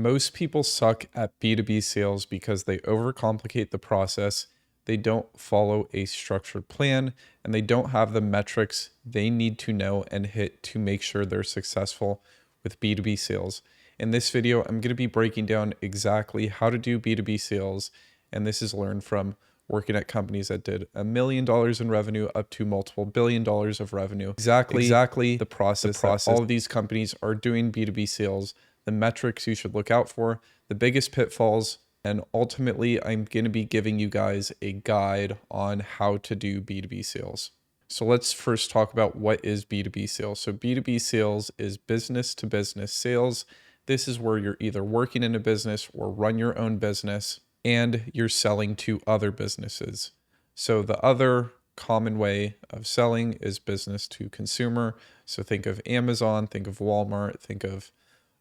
Most people suck at B2B sales because they overcomplicate the process, they don't follow a structured plan, and they don't have the metrics they need to know and hit to make sure they're successful with B2B sales. In this video, I'm going to be breaking down exactly how to do B2B sales, and this is learned from working at companies that did $1 million in revenue up to multiple $billion of revenue. Exactly the process that all of these companies are doing B2B sales, the metrics you should look out for, the biggest pitfalls, and ultimately I'm going to be giving you guys a guide on how to do B2B sales. So let's first talk about what is B2B sales. So B2B sales is business to business sales. This is where you're either working in a business or run your own business and you're selling to other businesses. So the other common way of selling is business to consumer. So think of Amazon, think of Walmart, think of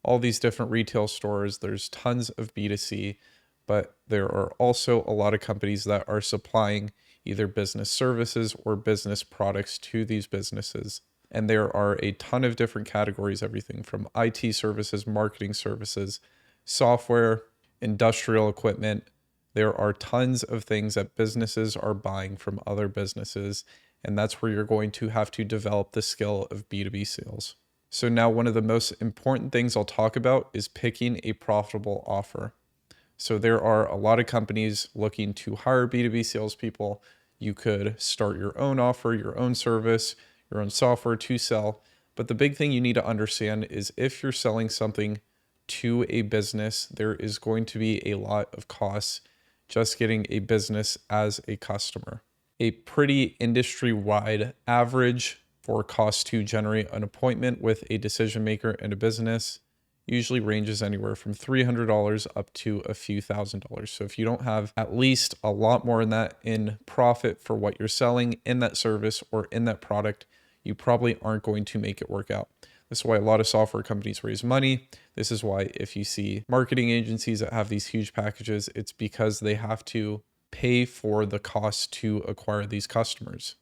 all these different retail stores. There's tons of B2C, but there are also a lot of companies that are supplying either business services or business products to these businesses. And there are a ton of different categories, everything from IT services, marketing services, software, industrial equipment. There are tons of things that businesses are buying from other businesses, and that's where you're going to have to develop the skill of B2B sales. So now one of the most important things I'll talk about is picking a profitable offer. So there are a lot of companies looking to hire B2B salespeople. You could start your own offer, your own service, your own software to sell. But the big thing you need to understand is if you're selling something to a business, there is going to be a lot of costs just getting a business as a customer. A pretty industry-wide average for cost to generate an appointment with a decision maker in a business usually ranges anywhere from $300 up to a few $1,000s. So if you don't have at least a lot more than that in profit for what you're selling in that service or in that product, you probably aren't going to make it work out. This is why a lot of software companies raise money. This is why if you see marketing agencies that have these huge packages, it's because they have to pay for the cost to acquire these customers.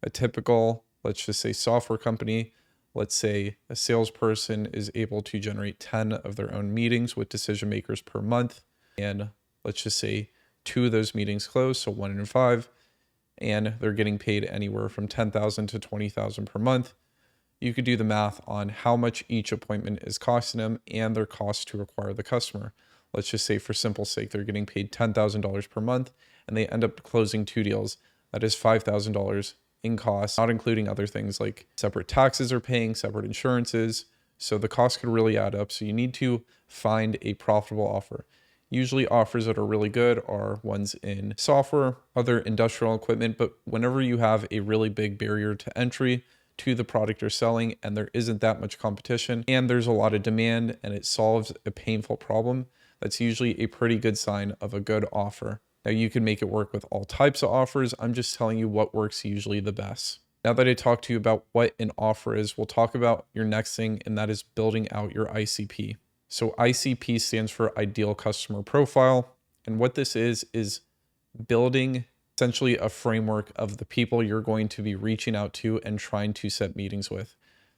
A typical, let's just say, software company, let's say a salesperson is able to generate 10 of their own meetings with decision makers per month. And let's just say 2 of those meetings close, so 1 in 5, and they're getting paid anywhere from $10,000 to $20,000 per month. You could do the math on how much each appointment is costing them and their cost to acquire the customer. Let's just say for simple sake, they're getting paid $10,000 per month and they end up closing 2 deals. That is $5,000 in costs, not including other things like separate taxes are paying, separate insurances. So the cost could really add up. So you need to find a profitable offer. Usually offers that are really good are ones in software, other industrial equipment, but whenever you have a really big barrier to entry to the product you're selling and there isn't that much competition and there's a lot of demand and it solves a painful problem, that's usually a pretty good sign of a good offer. Now you can make it work with all types of offers. I'm just telling you what works usually the best. Now that I talked to you about what an offer is, we'll talk about your next thing, and that is building out your ICP. So ICP stands for Ideal Customer Profile. And what this is building essentially a framework of the people you're going to be reaching out to and trying to set meetings with.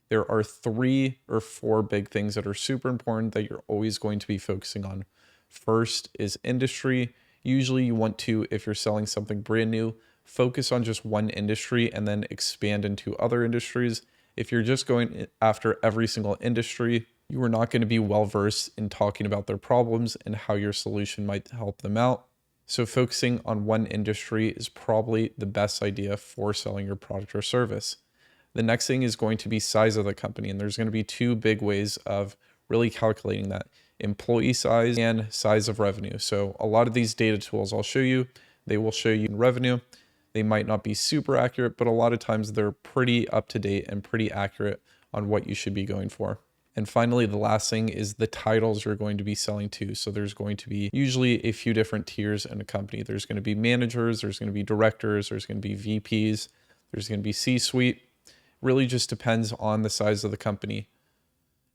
There are 3 or 4 big things that are super important that you're always going to be focusing on. First is industry. Usually you want to, if you're selling something brand new, focus on just one industry and then expand into other industries. If you're just going after every single industry, you are not going to be well versed in talking about their problems and how your solution might help them out. So focusing on one industry is probably the best idea for selling your product or service. The next thing is going to be size of the company. And there's going to be 2 big ways of really calculating that: employee size and size of revenue. So a lot of these data tools I'll show you, they will show you revenue. They might not be super accurate, but a lot of times they're pretty up to date and pretty accurate on what you should be going for. And finally, the last thing is the titles you're going to be selling to. So there's going to be usually a few different tiers in a company. There's going to be managers, there's going to be directors, there's going to be VPs, there's going to be C-suite. Really just depends on the size of the company.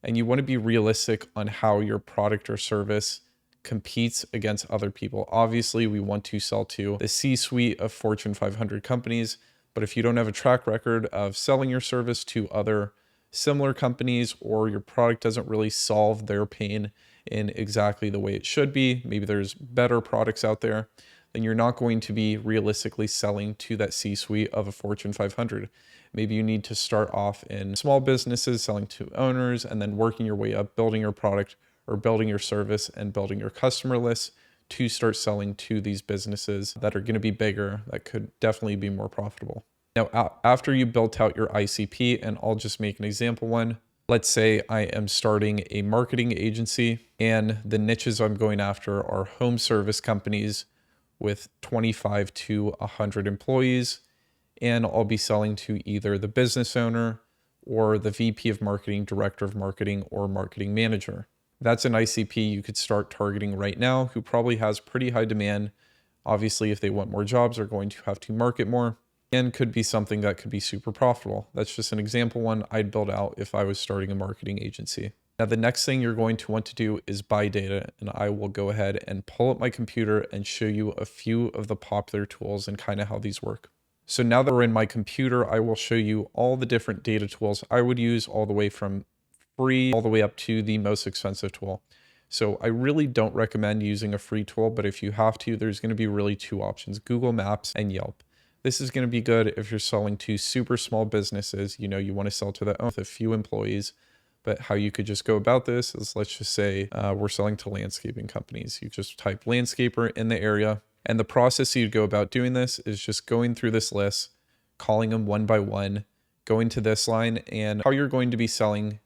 And you want to be realistic on how your product or service competes against other people. Obviously, we want to sell to the C-suite of Fortune 500 companies, but if you don't have a track record of selling your service to other similar companies, or your product doesn't really solve their pain in exactly the way it should be, maybe there's better products out there, then you're not going to be realistically selling to that C-suite of a Fortune 500. Maybe you need to start off in small businesses, selling to owners, and then working your way up, building your product or building your service and building your customer list to start selling to these businesses that are going to be bigger, that could definitely be more profitable. Now, after you built out your ICP, and I'll just make an example one. Let's say I am starting a marketing agency and the niches I'm going after are home service companies with 25 to 100 employees. And I'll be selling to either the business owner or the VP of marketing, director of marketing, or marketing manager. That's an ICP you could start targeting right now, who probably has pretty high demand. Obviously, if they want more jobs, they're going to have to market more, and could be something that could be super profitable. That's just an example one I'd build out if I was starting a marketing agency. Now, the next thing you're going to want to do is buy data, and I will go ahead and pull up my computer and show you a few of the popular tools and kind of how these work. So now that we're in my computer, I will show you all the different data tools I would use, all the way from free all the way up to the most expensive tool. So I really don't recommend using a free tool, but if you have to, there's going to be really two options: Google Maps and Yelp. This is going to be good if you're selling to super small businesses. You know, you want to sell to the owner with a few employees. But how you could just go about this is, let's just say we're selling to landscaping companies. You just type landscaper in the area. And the process you'd go about doing this is just going through this list, calling them one by one, going to this line, and how you're going to be selling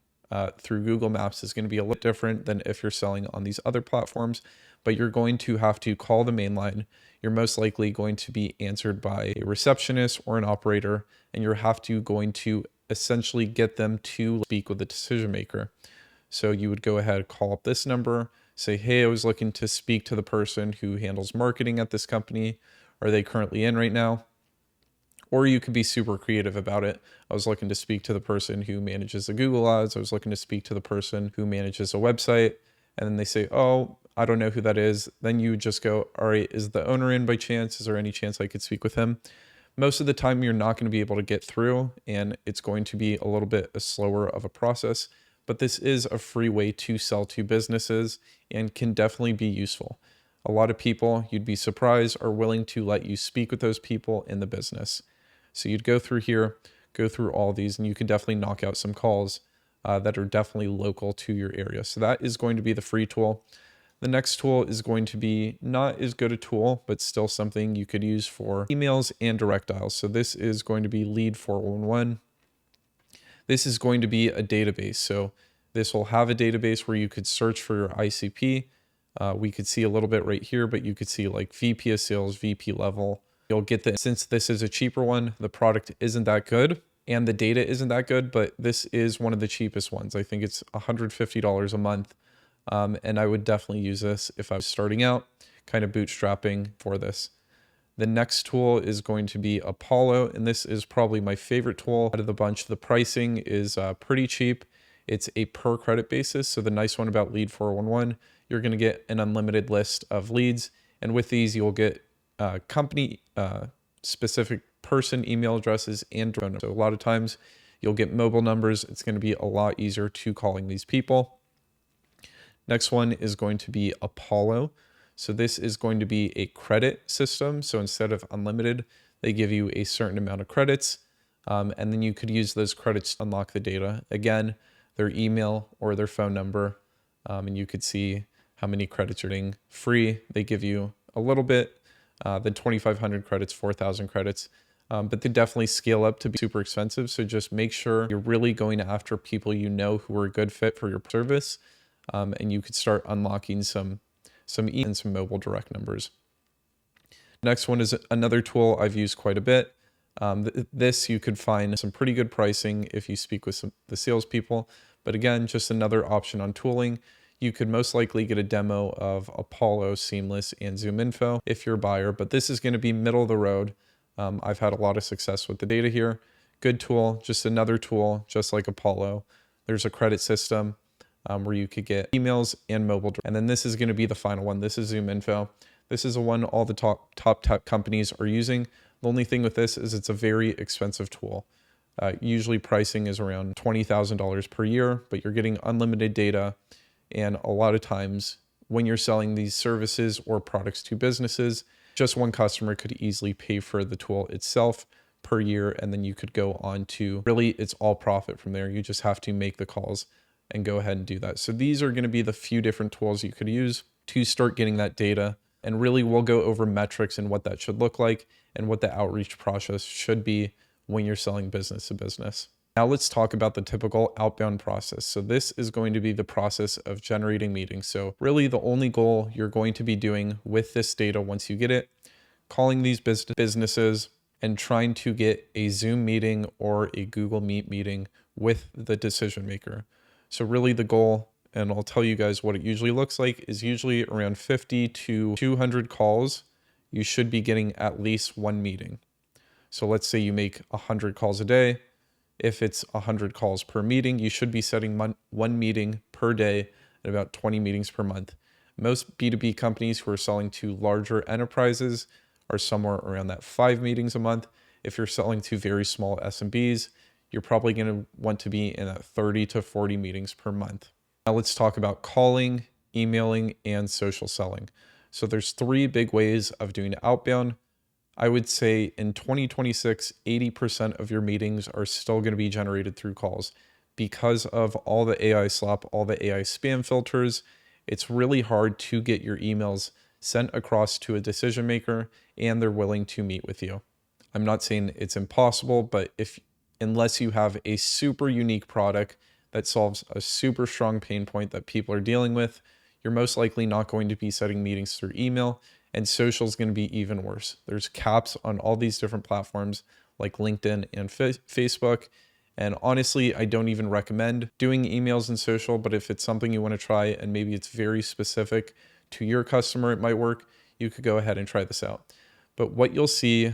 through Google Maps is going to be a little different than if you're selling on these other platforms, but you're going to have to call the main line. You're most likely going to be answered by a receptionist or an operator, and you're going to essentially get them to speak with the decision maker. So you would go ahead, call up this number, say, hey, I was looking to speak to the person who handles marketing at this company. Are they currently in right now? Or you could be super creative about it. I was looking to speak to the person who manages the Google ads. I was looking to speak to the person who manages a website. And then they say, oh, I don't know who that is. Then you just go, all right, is the owner in by chance? Is there any chance I could speak with him? Most of the time, you're not going to be able to get through, and it's going to be a little bit slower of a process. But this is a free way to sell to businesses and can definitely be useful. A lot of people, you'd be surprised, are willing to let you speak with those people in the business. So you'd go through here, go through all these, and you can definitely knock out some calls that are definitely local to your area. So that is going to be the free tool. The next tool is going to be not as good a tool, but still something you could use for emails and direct dials. So this is going to be Lead 411. This is going to be a database. So this will have a database where you could search for your ICP. We could see a little bit right here, but you could see like VP of sales, VP level. You'll get that since this is a cheaper one, the product isn't that good and the data isn't that good, but this is one of the cheapest ones. I think it's $150 a month. And I would definitely use this if I was starting out, kind of bootstrapping for this. The next tool is going to be Apollo, and this is probably my favorite tool out of the bunch. The pricing is pretty cheap. It's a per credit basis. So the nice one about Lead 411, you're going to get an unlimited list of leads. And with these, you'll get company specific person email addresses and phone numbers. So a lot of times you'll get mobile numbers. It's going to be a lot easier to calling these people. Next one is going to be Apollo. So this is going to be a credit system. So instead of unlimited, they give you a certain amount of credits. And then you could use those credits to unlock the data. Again, their email or their phone number. And you could see how many credits you're getting free. They give you a little bit, then 2,500 credits, 4,000 credits. But they definitely scale up to be super expensive. So just make sure you're really going after people you know who are a good fit for your service. And you could start unlocking some e and some mobile direct numbers. Next one is another tool I've used quite a bit. This you could find some pretty good pricing if you speak with the salespeople. But again, just another option on tooling. You could most likely get a demo of Apollo, Seamless, and ZoomInfo if you're a buyer. But this is going to be middle of the road. I've had a lot of success with the data here. Good tool, just another tool, just like Apollo. There's a credit system. Where you could get emails and mobile. And then this is going to be the final one. This is ZoomInfo. This is the one all the top tech companies are using. The only thing with this is it's a very expensive tool. Usually pricing is around $20,000 per year, but you're getting unlimited data And a lot of times when you're selling these services or products to businesses, just one customer could easily pay for the tool itself per year. And then you could go on to really, it's all profit from there. You just have to make the calls and go ahead and do that. So these are going to be the few different tools you could use to start getting that data. And really we'll go over metrics and what that should look like and what the outreach process should be when you're selling business to business. Now let's talk about the typical outbound process. So this is going to be the process of generating meetings. So really the only goal you're going to be doing with this data once you get it, calling these businesses and trying to get a Zoom meeting or a Google Meet meeting with the decision maker. So really the goal, and I'll tell you guys what it usually looks like, is usually around 50 to 200 calls. You should be getting at least one meeting. So let's say you make 100 calls a day. If it's 100 calls per meeting, you should be setting one meeting per day and about 20 meetings per month. Most B2B companies who are selling to larger enterprises are somewhere around that 5 meetings a month. If you're selling to very small SMBs, you're probably going to want to be in that 30 to 40 meetings per month. Now let's talk about calling, emailing, and social selling. So there's 3 big ways of doing outbound. I would say in 2026, 80% of your meetings are still going to be generated through calls. Because of all the AI slop, all the AI spam filters, it's really hard to get your emails sent across to a decision maker and they're willing to meet with you. I'm not saying it's impossible, but unless you have a super unique product that solves a super strong pain point that people are dealing with, you're most likely not going to be setting meetings through email. And social is going to be even worse. There's caps on all these different platforms like LinkedIn and Facebook. And honestly, I don't even recommend doing emails and social, but if it's something you want to try and maybe it's very specific to your customer, it might work, you could go ahead and try this out. But what you'll see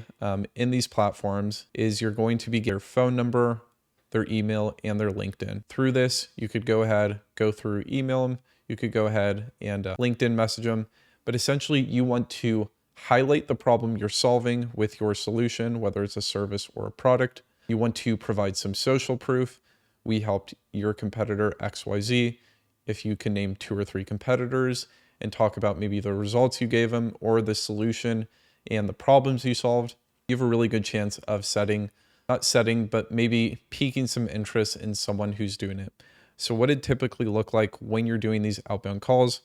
in these platforms is you're going to be getting their phone number, their email, and their LinkedIn. Through this, you could go ahead, go through email them, you could go ahead and LinkedIn message them. But essentially, you want to highlight the problem you're solving with your solution, whether it's a service or a product. You want to provide some social proof. We helped your competitor XYZ. If you can name 2 or 3 competitors and talk about maybe the results you gave them or the solution and the problems you solved, you have a really good chance of but maybe piquing some interest in someone who's doing it. So what it typically look like when you're doing these outbound calls,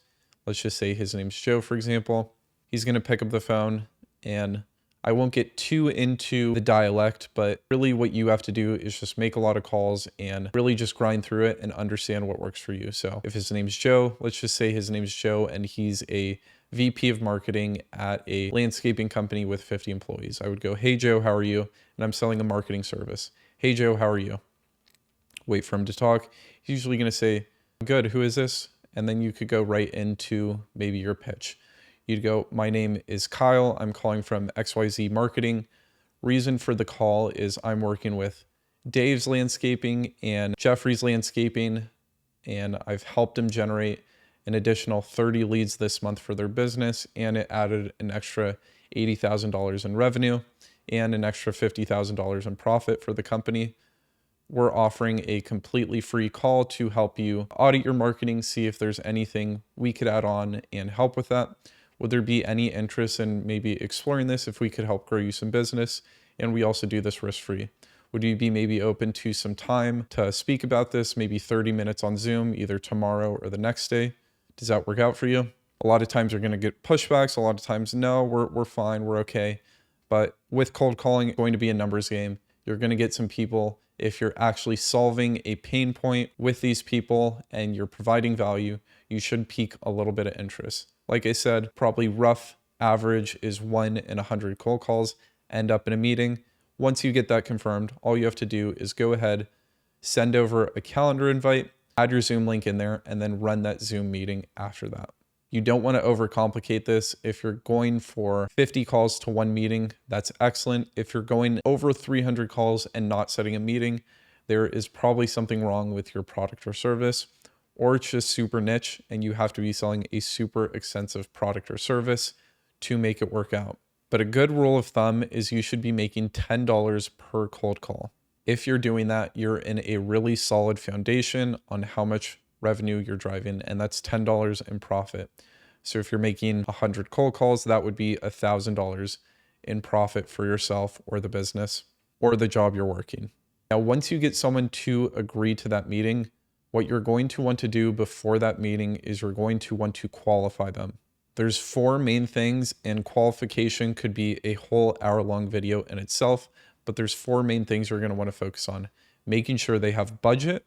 let's just say his name's Joe, for example. He's going to pick up the phone, and I won't get too into the dialect, but really what you have to do is just make a lot of calls and really just grind through it and understand what works for you. So if his name's Joe, let's just say his name's Joe and he's a VP of marketing at a landscaping company with 50 employees. I would go, "Hey Joe, how are you?" And I'm selling a marketing service. "Hey Joe, how are you?" Wait for him to talk. He's usually going to say, "Good, who is this?" And then you could go right into maybe your pitch. You'd go, "My name is Kyle. I'm calling from XYZ Marketing. Reason for the call is I'm working with Dave's Landscaping and Jeffrey's Landscaping, and I've helped them generate an additional 30 leads this month for their business, and it added an extra $80,000 in revenue and an extra $50,000 in profit for the company. We're offering a completely free call to help you audit your marketing, see if there's anything we could add on and help with that. Would there be any interest in maybe exploring this if we could help grow you some business? And we also do this risk-free. Would you be maybe open to some time to speak about this, maybe 30 minutes on Zoom, either tomorrow or the next day? Does that work out for you?" A lot of times you're going to get pushbacks. A lot of times, no, we're fine, we're okay. But with cold calling, it's going to be a numbers game. You're going to get some people. If you're actually solving a pain point with these people and you're providing value, you should pique a little bit of interest. Like I said, probably rough average is 1 in 100 cold calls end up in a meeting. Once you get that confirmed, all you have to do is go ahead, send over a calendar invite, add your Zoom link in there, and then run that Zoom meeting after that. You don't want to overcomplicate this. If you're going for 50 calls to one meeting, that's excellent. If you're going over 300 calls and not setting a meeting, there is probably something wrong with your product or service, or it's just super niche and you have to be selling a super expensive product or service to make it work out. But a good rule of thumb is you should be making $10 per cold call. If you're doing that, you're in a really solid foundation on how much revenue you're driving, and that's $10 in profit. So if you're making 100 cold calls, that would be $1,000 in profit for yourself or the business or the job you're working. Now, once you get someone to agree to that meeting, what you're going to want to do before that meeting is you're going to want to qualify them. There's 4 main things, and qualification could be a whole hour-long video in itself, but there's 4 main things you're going to want to focus on. Making sure they have budget,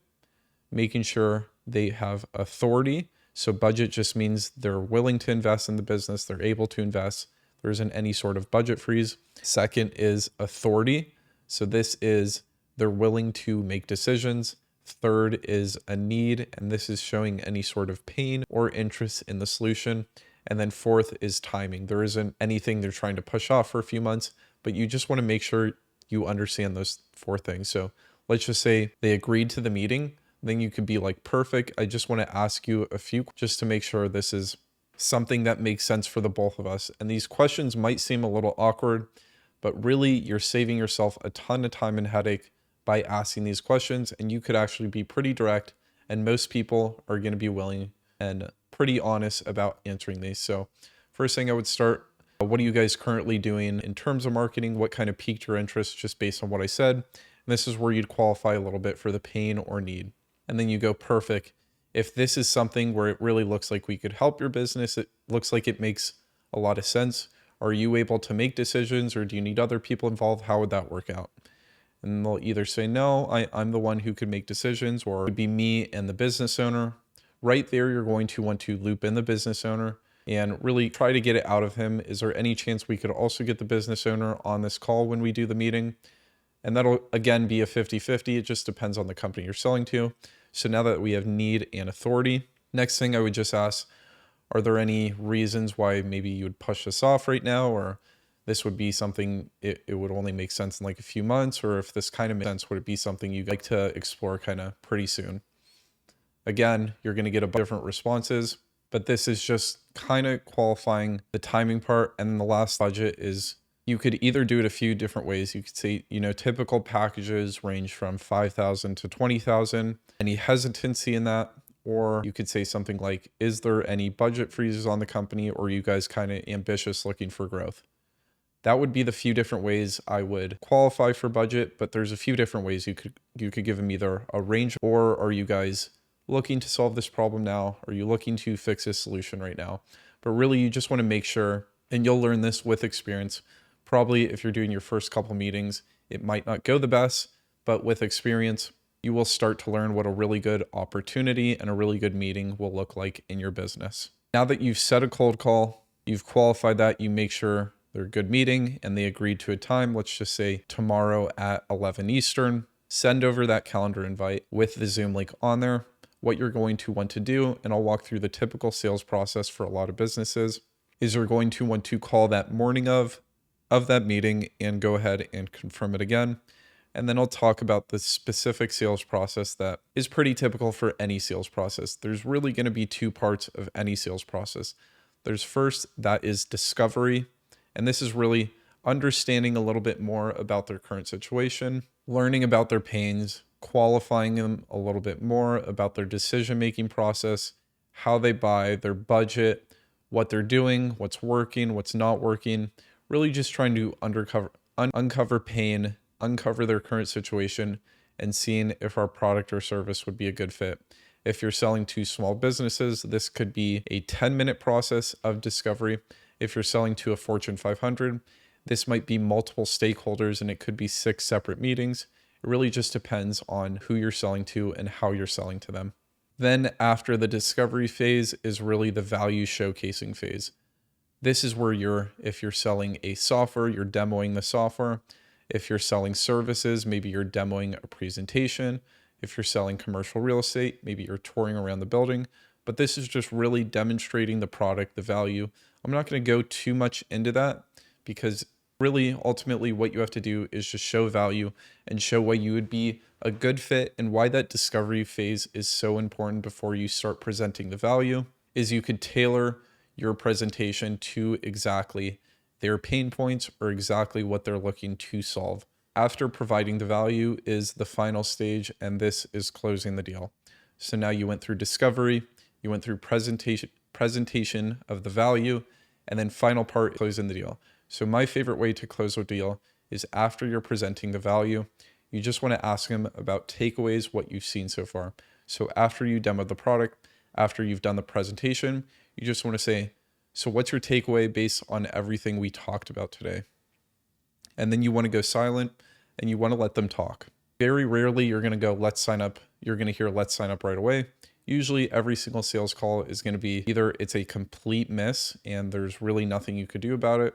making sure they have authority. So budget just means they're willing to invest in the business, they're able to invest. There isn't any sort of budget freeze. Second is authority. So this is they're willing to make decisions. Third is a need, and this is showing any sort of pain or interest in the solution. And then fourth is timing. There isn't anything they're trying to push off for a few months, but you just want to make sure you understand those 4 things. So let's just say they agreed to the meeting. Then you could be like, perfect. I just want to ask you a few just to make sure this is something that makes sense for the both of us. And these questions might seem a little awkward, but really you're saving yourself a ton of time and headache by asking these questions. And you could actually be pretty direct, and most people are going to be willing and pretty honest about answering these. So first thing I would start, what are you guys currently doing in terms of marketing? What kind of piqued your interest just based on what I said? And this is where you'd qualify a little bit for the pain or need. And then you go, perfect. If this is something where it really looks like we could help your business, it looks like it makes a lot of sense. Are you able to make decisions, or do you need other people involved? How would that work out? And they'll either say, no, I'm the one who could make decisions, or it would be me and the business owner. Right there, you're going to want to loop in the business owner and really try to get it out of him. Is there any chance we could also get the business owner on this call when we do the meeting? And that'll, again, be a 50-50. It just depends on the company you're selling to. So now that we have need and authority, next thing I would just ask, are there any reasons why maybe you would push this off right now? Or this would be something, it would only make sense in like a few months? Or if this kind of makes sense, would it be something you'd like to explore kind of pretty soon? Again, you're going to get a bunch of different responses, but this is just kind of qualifying the timing part. And then the last budget is, you could either do it a few different ways. You could say, typical packages range from 5,000 to 20,000. Any hesitancy in that? Or you could say something like, is there any budget freezes on the company, or are you guys kind of ambitious looking for growth? That would be the few different ways I would qualify for budget, but there's a few different ways you could give them either a range, or are you guys looking to solve this problem now? Are you looking to fix this solution right now? But really, you just want to make sure, and you'll learn this with experience. Probably if you're doing your first couple meetings, it might not go the best, but with experience, you will start to learn what a really good opportunity and a really good meeting will look like in your business. Now that you've set a cold call, you've qualified that, you make sure they're a good meeting and they agreed to a time, let's just say tomorrow at 11 Eastern, send over that calendar invite with the Zoom link on there, what you're going to want to do, and I'll walk through the typical sales process for a lot of businesses, is you're going to want to call that morning of that meeting and go ahead and confirm it again. And then I'll talk about the specific sales process that is pretty typical for any sales process. There's really going to be 2 parts of any sales process. There's first, that is discovery. And this is really understanding a little bit more about their current situation, learning about their pains, qualifying them a little bit more about their decision-making process, how they buy, their budget, what they're doing, what's working, what's not working. Really just trying to uncover pain, uncover their current situation, and seeing if our product or service would be a good fit. If you're selling to small businesses, this could be a 10-minute process of discovery. If you're selling to a Fortune 500, this might be multiple stakeholders and it could be 6 separate meetings. It really just depends on who you're selling to and how you're selling to them. Then after the discovery phase is really the value showcasing phase. This is where if you're selling a software, you're demoing the software. If you're selling services, maybe you're demoing a presentation. If you're selling commercial real estate, maybe you're touring around the building. But this is just really demonstrating the product, the value. I'm not going to go too much into that because really, ultimately, what you have to do is just show value and show why you would be a good fit, and why that discovery phase is so important before you start presenting the value is you could tailor your presentation to exactly their pain points or exactly what they're looking to solve. After providing the value is the final stage, and this is closing the deal. So now you went through discovery, you went through presentation of the value, and then final part, closing the deal. So my favorite way to close a deal is after you're presenting the value, you just want to ask them about takeaways, what you've seen so far. So after you demo the product, after you've done the presentation, you just want to say, so what's your takeaway based on everything we talked about today? And then you want to go silent and you want to let them talk. Very rarely you're going to go, let's sign up. You're going to hear, let's sign up right away. Usually every single sales call is going to be either it's a complete miss and there's really nothing you could do about it.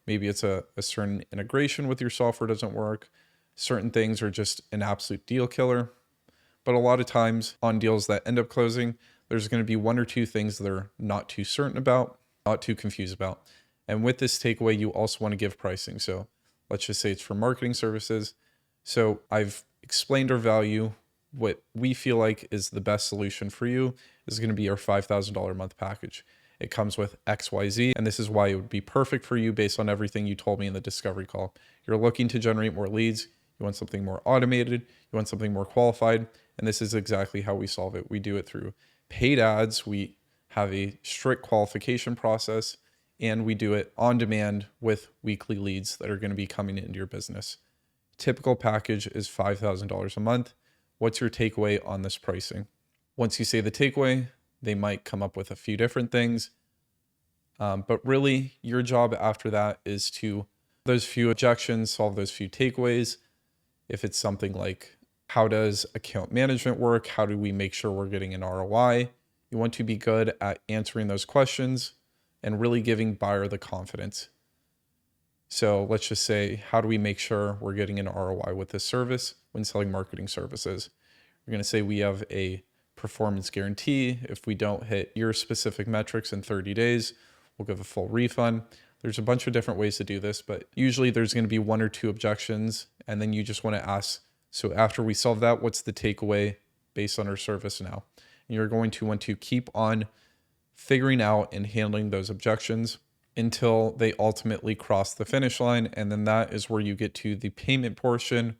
Maybe it's a certain integration with your software doesn't work. Certain things are just an absolute deal killer. But a lot of times on deals that end up closing, there's going to be one or two things they're not too certain about, not too confused about. And with this takeaway, you also want to give pricing. So let's just say it's for marketing services. So I've explained our value. What we feel like is the best solution for you is going to be our $5,000 a month package. It comes with XYZ, and this is why it would be perfect for you based on everything you told me in the discovery call. You're looking to generate more leads. You want something more automated. You want something more qualified. And this is exactly how we solve it. We do it through paid ads. We have a strict qualification process, and we do it on demand with weekly leads that are going to be coming into your business. Typical package is $5,000 a month. What's your takeaway on this pricing? Once you say the takeaway, they might come up with a few different things. But really, your job after that is to those few objections, solve those few takeaways. If it's something like, how does account management work? How do we make sure we're getting an ROI? You want to be good at answering those questions and really giving buyer the confidence. So let's just say, how do we make sure we're getting an ROI with this service when selling marketing services? We're going to say we have a performance guarantee. If we don't hit your specific metrics in 30 days, we'll give a full refund. There's a bunch of different ways to do this, but usually there's going to be one or two objections. And then you just want to ask, so after we solve that, what's the takeaway based on our service now? And you're going to want to keep on figuring out and handling those objections until they ultimately cross the finish line. And then that is where you get to the payment portion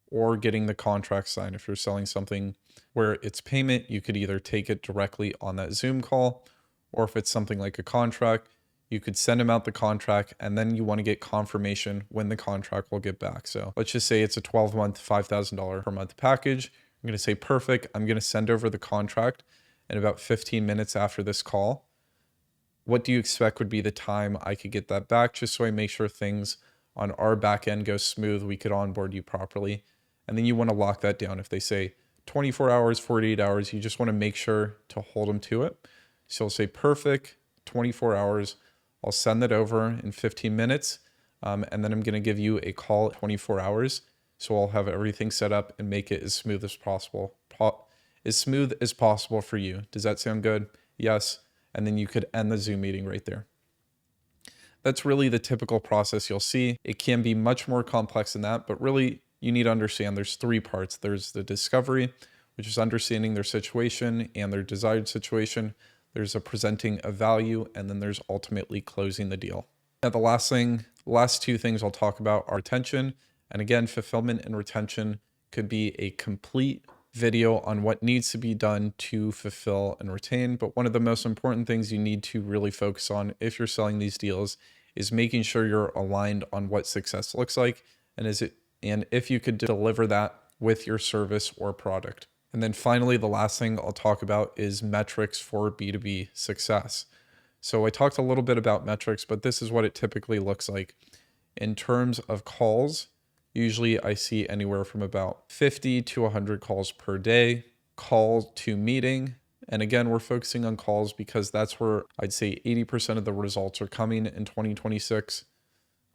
or getting the contract signed. If you're selling something where it's payment, you could either take it directly on that Zoom call, or if it's something like a contract, you could send them out the contract and then you want to get confirmation when the contract will get back. So let's just say it's a 12-month, $5,000 per month package. I'm going to say, perfect. I'm going to send over the contract in about 15 minutes after this call. What do you expect would be the time I could get that back, just so I make sure things on our back end go smooth, we could onboard you properly. And then you want to lock that down. If they say 24 hours, 48 hours, you just want to make sure to hold them to it. So you'll say, perfect, 24 hours. I'll send that over in 15 minutes. And then I'm going to give you a call at 24 hours. So I'll have everything set up and make it as smooth as possible. As smooth as possible for you. Does that sound good? Yes. And then you could end the Zoom meeting right there. That's really the typical process you'll see. It can be much more complex than that, but really you need to understand there's three parts. There's the discovery, which is understanding their situation and their desired situation. There's a presenting a value, and then there's ultimately closing the deal. Now, the last two things I'll talk about are retention. And again, fulfillment and retention could be a complete video on what needs to be done to fulfill and retain. But one of the most important things you need to really focus on if you're selling these deals is making sure you're aligned on what success looks like, and if you could deliver that with your service or product. And then finally, the last thing I'll talk about is metrics for B2B success. So I talked a little bit about metrics, but this is what it typically looks like. In terms of calls, usually I see anywhere from about 50 to 100 calls per day, call to meeting. And again, we're focusing on calls because that's where I'd say 80% of the results are coming in 2026.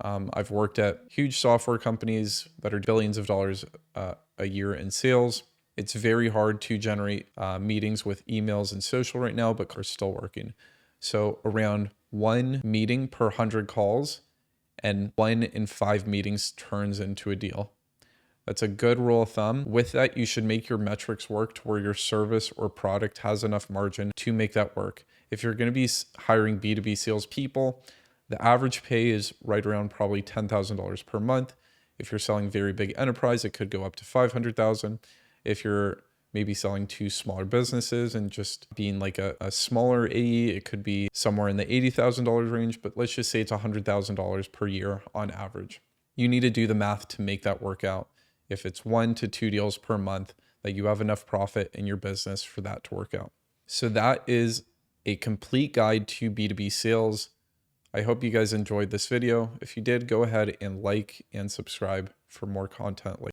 I've worked at huge software companies that are billions of dollars a year in sales. It's very hard to generate meetings with emails and social right now, but are still working. So around 1 meeting per 100 calls, and 1 in 5 meetings turns into a deal. That's a good rule of thumb. With that, you should make your metrics work to where your service or product has enough margin to make that work. If you're going to be hiring B2B salespeople, the average pay is right around probably $10,000 per month. If you're selling very big enterprise, it could go up to $500,000. If you're maybe selling to smaller businesses and just being like a smaller AE. It could be somewhere in the $80,000 range, but let's just say it's $100,000 per year on average. You need to do the math to make that work out. If it's 1 to 2 deals per month, that you have enough profit in your business for that to work out. So that is a complete guide to B2B sales. I hope you guys enjoyed this video. If you did, go ahead and like and subscribe for more content like